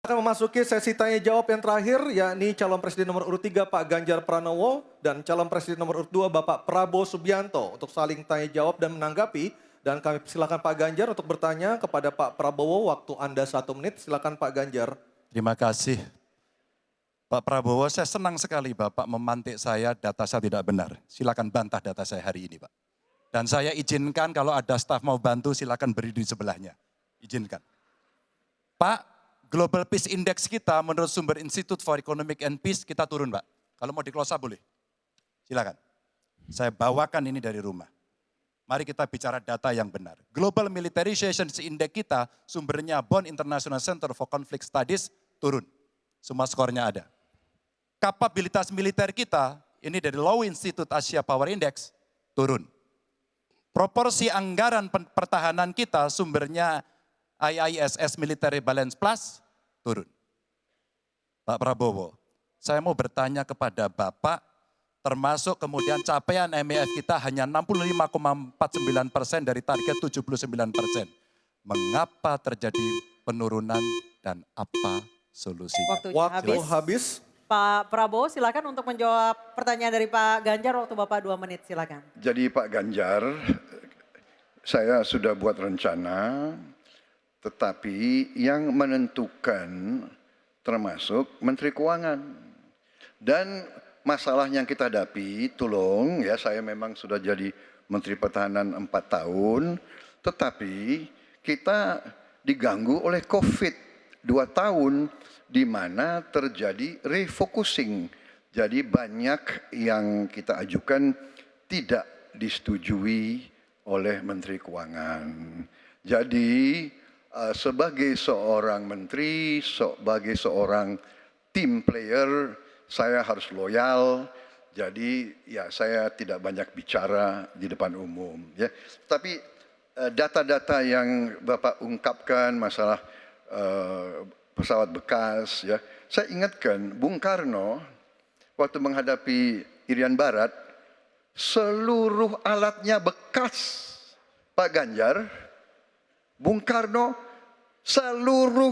Akan memasuki sesi tanya jawab yang terakhir, yakni calon presiden nomor urut 3 Pak Ganjar Pranowo dan calon presiden nomor urut 2 Bapak Prabowo Subianto untuk saling tanya jawab dan menanggapi. Dan kami silakan Pak Ganjar untuk bertanya kepada Pak Prabowo, waktu Anda 1 menit, silakan Pak Ganjar. Terima kasih. Pak Prabowo, saya senang sekali Bapak memantik saya, data saya tidak benar. Silakan bantah data saya hari ini Pak. Dan saya izinkan kalau ada staf mau bantu silakan berdiri di sebelahnya. Izinkan. Pak, Global Peace Index kita menurut sumber Institute for Economic and Peace kita turun Pak. Kalau mau di-close up boleh. Silakan. Saya bawakan ini dari rumah. Mari kita bicara data yang benar. Global Militarization Index kita sumbernya Bonn International Center for Conflict Studies turun. Semua skornya ada. Kapabilitas militer kita, ini dari Law Institute Asia Power Index, turun. Proporsi anggaran pertahanan kita sumbernya IISS Military Balance Plus, turun. Pak Prabowo, saya mau bertanya kepada Bapak, termasuk kemudian capaian MEF kita hanya 65,49% dari target 79%. Mengapa terjadi penurunan dan apa solusinya? Waktu habis. Pak Prabowo silakan untuk menjawab pertanyaan dari Pak Ganjar, waktu Bapak 2 menit silakan. Jadi Pak Ganjar, saya sudah buat rencana, tetapi yang menentukan termasuk Menteri Keuangan. Dan masalah yang kita hadapi, tolong ya, saya memang sudah jadi Menteri Pertahanan 4 tahun, tetapi kita diganggu oleh COVID 2 tahun, di mana terjadi refocusing. Jadi banyak yang kita ajukan tidak disetujui oleh Menteri Keuangan. Jadi sebagai seorang menteri, sebagai seorang team player, saya harus loyal. Jadi ya saya tidak banyak bicara di depan umum. Ya. Tapi data-data yang Bapak ungkapkan masalah pesawat bekas, ya. Saya ingatkan Bung Karno waktu menghadapi Irian Barat, seluruh alatnya bekas. Pak Ganjar, Bung Karno, seluruh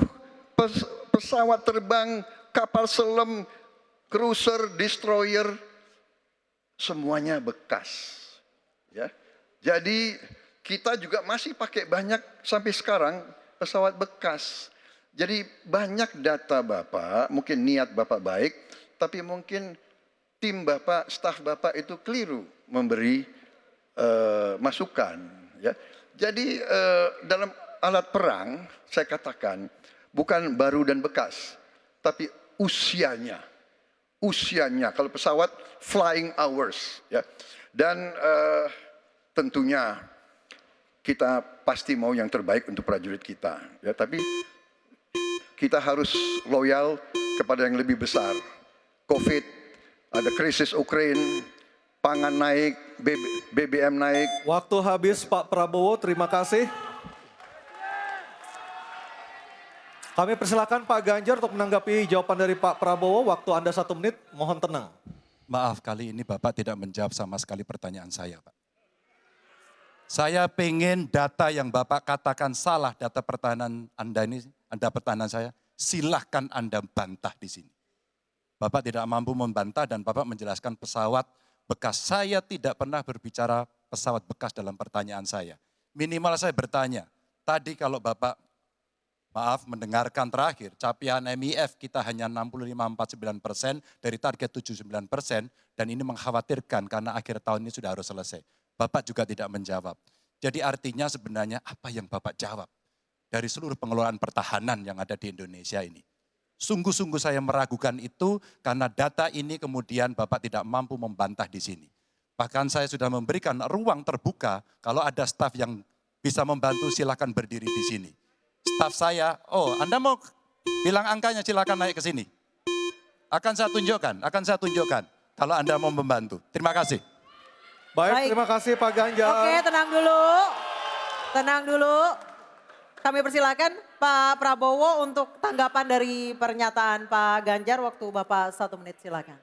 pesawat terbang, kapal selam, cruiser, destroyer, semuanya bekas. Ya. Jadi kita juga masih pakai banyak sampai sekarang pesawat bekas. Jadi banyak data Bapak, mungkin niat Bapak baik, tapi mungkin tim Bapak, staf Bapak itu keliru memberi masukan. Ya. Jadi dalam alat perang, saya katakan, bukan baru dan bekas, tapi usianya. Usianya, kalau pesawat flying hours. Ya. Dan tentunya kita pasti mau yang terbaik untuk prajurit kita. Ya, tapi kita harus loyal kepada yang lebih besar. COVID, ada krisis Ukraina, pangan naik, BBM naik. Waktu habis Pak Prabowo, terima kasih. Kami persilakan Pak Ganjar untuk menanggapi jawaban dari Pak Prabowo. Waktu Anda 1 menit, mohon tenang. Maaf, kali ini Bapak tidak menjawab sama sekali pertanyaan saya Pak. Saya pengen data yang Bapak katakan salah, data pertahanan Anda ini, Anda pertahanan saya, silahkan Anda bantah di sini. Bapak tidak mampu membantah dan Bapak menjelaskan pesawat bekas. Saya tidak pernah berbicara pesawat bekas dalam pertanyaan saya. Minimal saya bertanya, tadi kalau Bapak, maaf mendengarkan terakhir, capaian MEF kita hanya 65,49% dari target 79% dan ini mengkhawatirkan karena akhir tahun ini sudah harus selesai. Bapak juga tidak menjawab. Jadi artinya sebenarnya apa yang Bapak jawab dari seluruh pengelolaan pertahanan yang ada di Indonesia ini. Sungguh-sungguh saya meragukan itu karena data ini kemudian Bapak tidak mampu membantah di sini. Bahkan saya sudah memberikan ruang terbuka, kalau ada staf yang bisa membantu silakan berdiri di sini. Staf saya, oh Anda mau bilang angkanya silakan naik ke sini. Akan saya tunjukkan kalau Anda mau membantu. Terima kasih. Baik, terima kasih Pak Ganjar. Oke, tenang dulu. Tenang dulu. Kami persilakan Pak Prabowo untuk tanggapan dari pernyataan Pak Ganjar, waktu Bapak 1 menit silakan.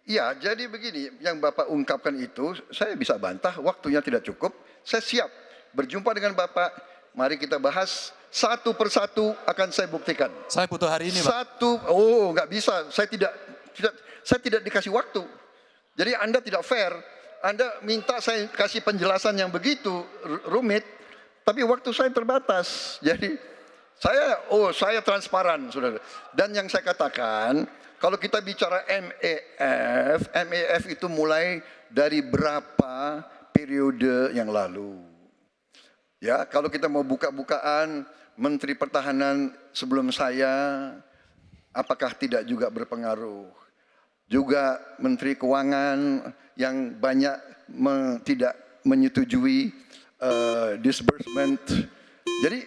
Ya, jadi begini, yang Bapak ungkapkan itu saya bisa bantah, waktunya tidak cukup. Saya siap berjumpa dengan Bapak, mari kita bahas Satu persatu akan saya buktikan. Saya butuh hari ini, Pak. Nggak bisa. Saya tidak dikasih waktu. Jadi Anda tidak fair. Anda minta saya kasih penjelasan yang begitu rumit, tapi waktu saya terbatas. Jadi saya transparan, saudara. Dan yang saya katakan, kalau kita bicara MEF itu mulai dari berapa periode yang lalu. Ya, kalau kita mau buka-bukaan, Menteri Pertahanan sebelum saya, apakah tidak juga berpengaruh? Juga Menteri Keuangan yang banyak tidak menyetujui disbursement. Jadi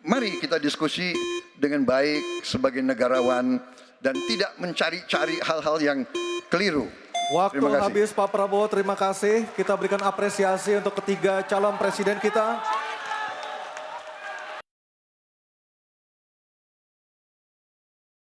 mari kita diskusi dengan baik sebagai negarawan dan tidak mencari-cari hal-hal yang keliru. Waktu Terima kasih. habis Pak Prabowo, terima kasih. Kita berikan apresiasi untuk ketiga calon presiden kita.